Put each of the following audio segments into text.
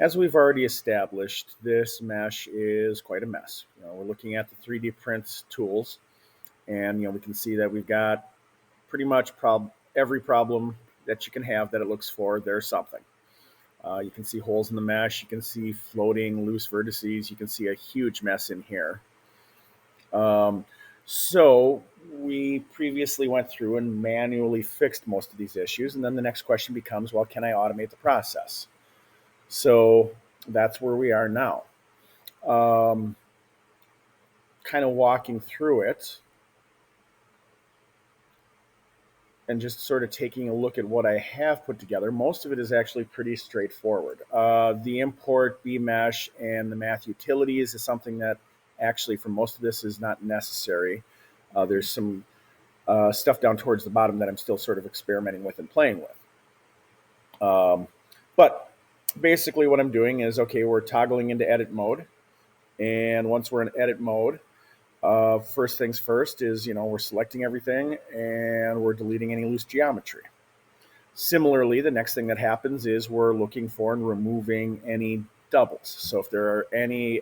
As we've already established, this mesh is quite a mess. We're looking at the 3D print tools, and we can see that we've got pretty much every problem that you can have that it looks for. There's something. You can see holes in the mesh. You can see floating loose vertices. You can see a huge mess in here. So we previously went through and manually fixed most of these issues. And then the next question becomes, well, can I automate the process? So that's where we are now. Kind of walking through it and just sort of taking a look at what I have put together. Most of it is actually pretty straightforward. The import, bmesh, and the math utilities is something that actually for most of this is not necessary. There's some stuff down towards the bottom that I'm still sort of experimenting with and playing with. But basically what I'm doing is, okay, we're toggling into edit mode. And once we're in edit mode, first things first is, we're selecting everything and we're deleting any loose geometry. Similarly, the next thing that happens is we're looking for and removing any doubles. So if there are any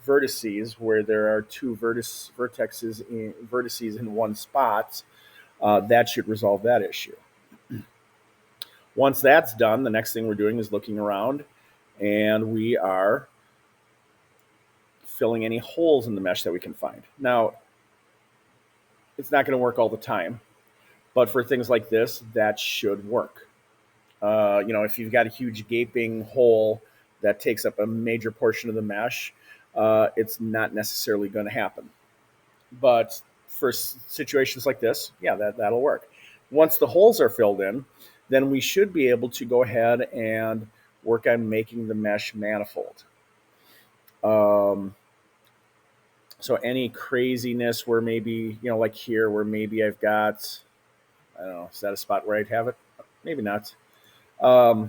vertices where there are two vertices in one spot, that should resolve that issue. Once that's done, the next thing we're doing is looking around, and we are filling any holes in the mesh that we can find. Now, it's not going to work all the time, but for things like this, that should work. If you've got a huge gaping hole that takes up a major portion of the mesh, it's not necessarily going to happen. But for situations like this, yeah, that'll work. Once the holes are filled in, then we should be able to go ahead and work on making the mesh manifold. So any craziness where maybe, like here, where maybe I've got, I don't know, is that a spot where I'd have it? Maybe not. I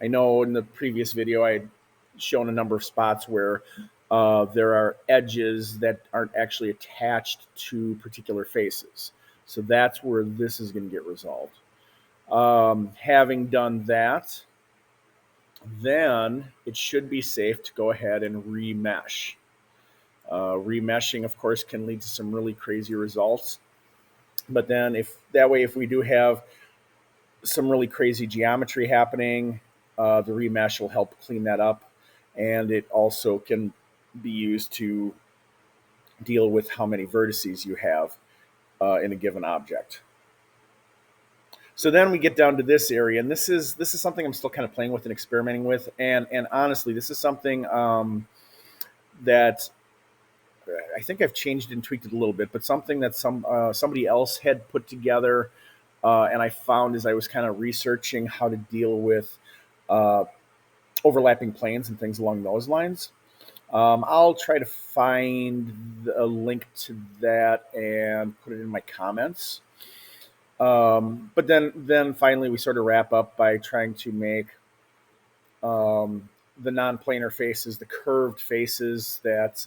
know in the previous video I had shown a number of spots where there are edges that aren't actually attached to particular faces. So that's where this is going to get resolved. Having done that, then it should be safe to go ahead and remesh. Remeshing, of course, can lead to some really crazy results. But then if we do have some really crazy geometry happening, the remesh will help clean that up. And it also can be used to deal with how many vertices you have in a given object. So then we get down to this area, and this is something I'm still kind of playing with and experimenting with. And honestly, this is something that I think I've changed and tweaked it a little bit, but something that somebody else had put together, and I found as I was kind of researching how to deal with overlapping planes and things along those lines. I'll try to find a link to that and put it in my comments. But then finally we sort of wrap up by trying to make the non-planar faces, the curved faces that,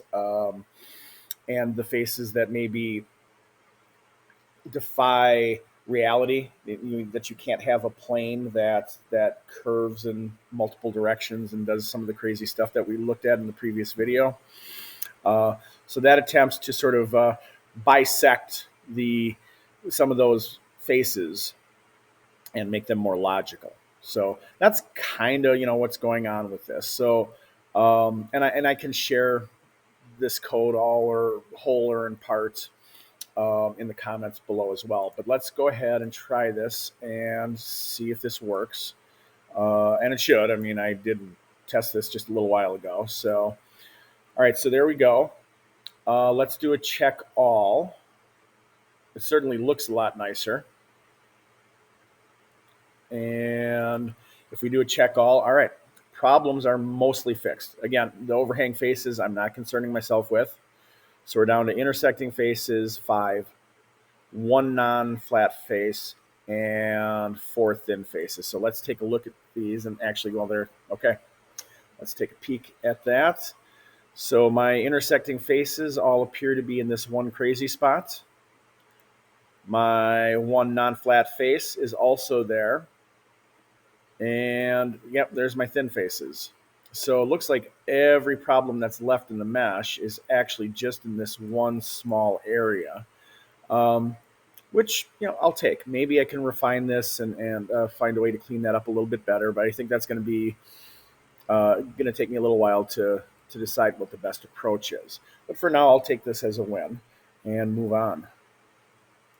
and the faces that maybe defy reality, that you can't have a plane that curves in multiple directions and does some of the crazy stuff that we looked at in the previous video. So that attempts to sort of bisect some of those faces and make them more logical. So that's kind of what's going on with this. So and I can share this code whole or in part in the comments below as well. But let's go ahead and try this and see if this works. And it should. I mean, I did test this just a little while ago. So all right, so there we go. Let's do a check all. It certainly looks a lot nicer. And if we do a check all right, problems are mostly fixed. Again, the overhang faces I'm not concerning myself with. So we're down to intersecting faces 5, 1 non-flat face, and 4 thin faces. So let's take a look at these and actually go there. Okay, let's take a peek at that. So my intersecting faces all appear to be in this one crazy spot. My 1 non-flat face is also there. And yep, there's my thin faces. So it looks like every problem that's left in the mesh is actually just in this one small area, um, which I'll take. Maybe I can refine this and find a way to clean that up a little bit better. But I think that's going to take me a little while to decide what the best approach is. But for now, I'll take this as a win and move on.